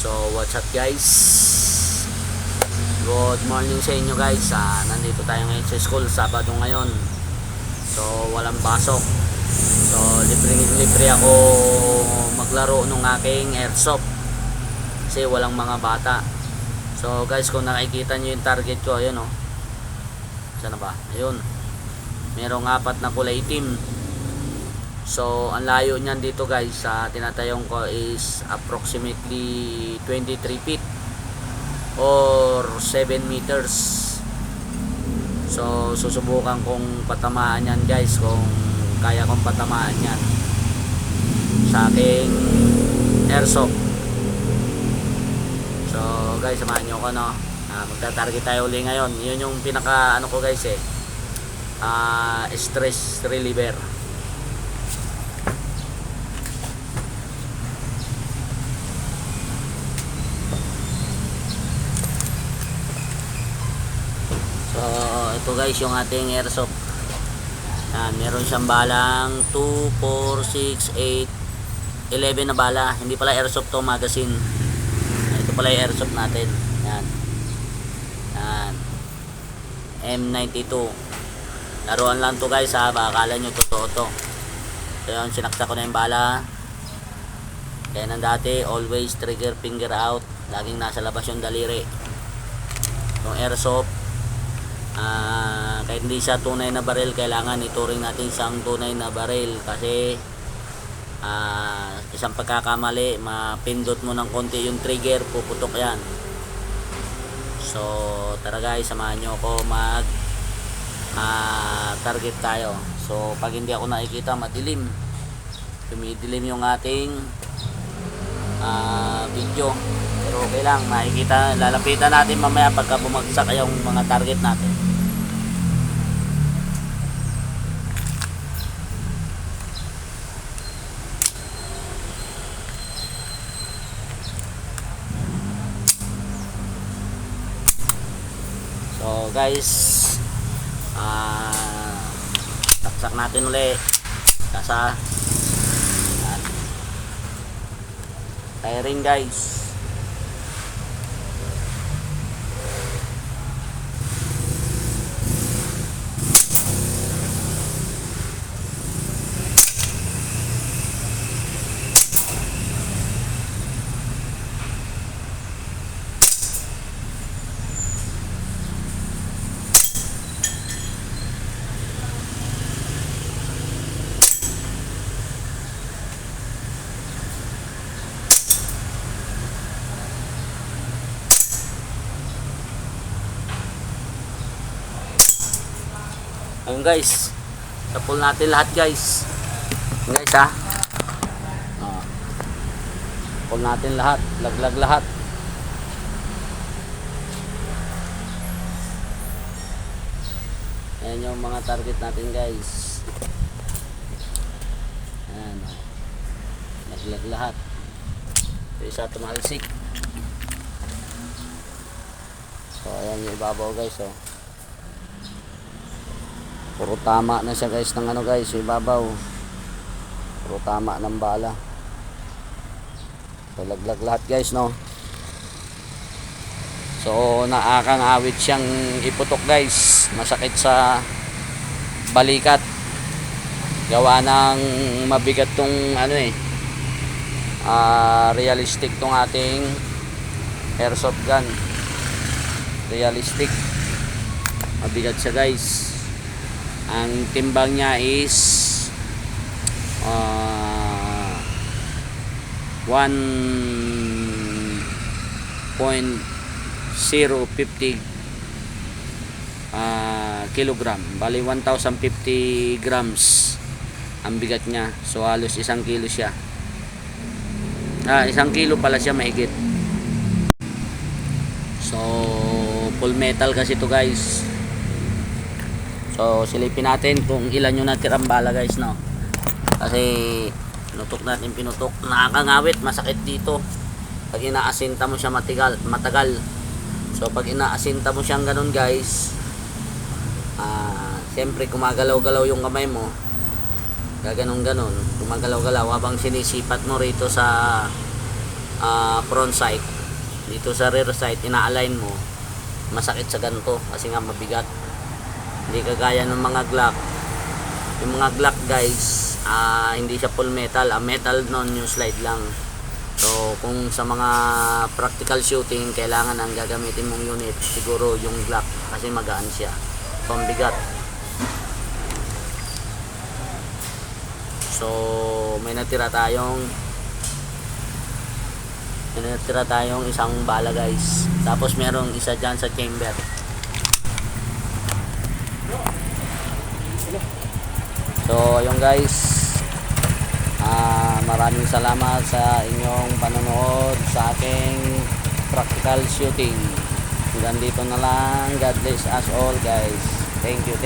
So what's up guys, good morning sa inyo guys. Nandito tayo ngayon sa school, Sabado ngayon. So walang pasok. So libre ako maglaro nung aking airsoft kasi walang mga bata. So guys, kung nakikita nyo yung target ko, ayun o. Saan na ba? Ayun, merong 4 na kulay itim. So ang layo niyan dito guys, sa tinatayong ko is approximately 23 feet or 7 meters. So susubukan kong patamaan yan guys, kung kaya kong patamaan yan sa aking airsoft. So guys, samahan nyo ko, no? Magta-target tayo uli ngayon. Yun yung pinaka ano ko guys stress reliever. So ito guys yung ating airsoft. Meron siyang balang 2, 4, 6, 8, 11 na bala. Hindi pala airsoft to, magazine. Ito pala yung airsoft natin. Yan. M92. Laruan lang to guys baka akala nyo totoo to. So yun, sinaksak ko na yung bala. Kaya nang dati, always trigger finger out. Laging nasa labas yung daliri. Yung airsoft, kahit hindi siya tunay na baril, kailangan ituring natin siyang tunay na baril. Kasi isang pagkakamali, mapindot mo ng konti yung trigger, puputok yan. So tara guys, samahan nyo ako mag target tayo. So pag hindi ako nakikita, madilim, dumidilim yung ating video, pero okay lang, makikita, lalapitan natin mamaya pagka bumagsak yung mga target natin. So guys, taksak natin ulit kasa firing guys. Ayun guys, tapol natin lahat guys. Guys tapol natin lahat, laglag lahat. Ayan yung mga target natin guys. Ayan, laglag lahat. So isa tumalsik. So ayan yung ibabaw guys. Puro tama na siya guys ng ano guys, ibabaw. Puro tama ng bala. So laglag lahat guys, no. So nakakangawit siyang iputok guys. Masakit sa balikat. Gawa ng mabigat tong ano realistic tong ating airsoft gun. Realistic. Mabigat siya guys. Ang timbang niya is 1.050 kilogram. Bali 1,050 grams ang bigat niya. So halos 1 kilo siya. 1 kilo pala siya mahigit. So full metal kasi to guys. So silipin natin kung ilan yung natirang bala guys, no. Kasi pinutok natin, nakakangawit, masakit dito pag inaasinta mo siya matagal. So pag inaasinta mo siyang ganun guys, siyempre kumagalaw-galaw yung kamay mo, gaganon-ganon, gumagalaw-galaw habang sinisipat mo rito sa front sight. Dito sa rear sight, ina-align mo, masakit sa ganito kasi nga mabigat. Hindi kagaya ng mga Glock. Yung mga Glock guys, hindi siya full metal. Metal nun yung slide lang. So kung sa mga practical shooting, kailangan ang gagamitin mong unit siguro yung Glock kasi magaan siya, pambigat. So may natira tayong isang bala guys, tapos merong isa dyan sa chamber. So ayun guys, maraming salamat sa inyong panonood sa aking practical shooting. Hanggang dito na lang. God bless us all guys. Thank you.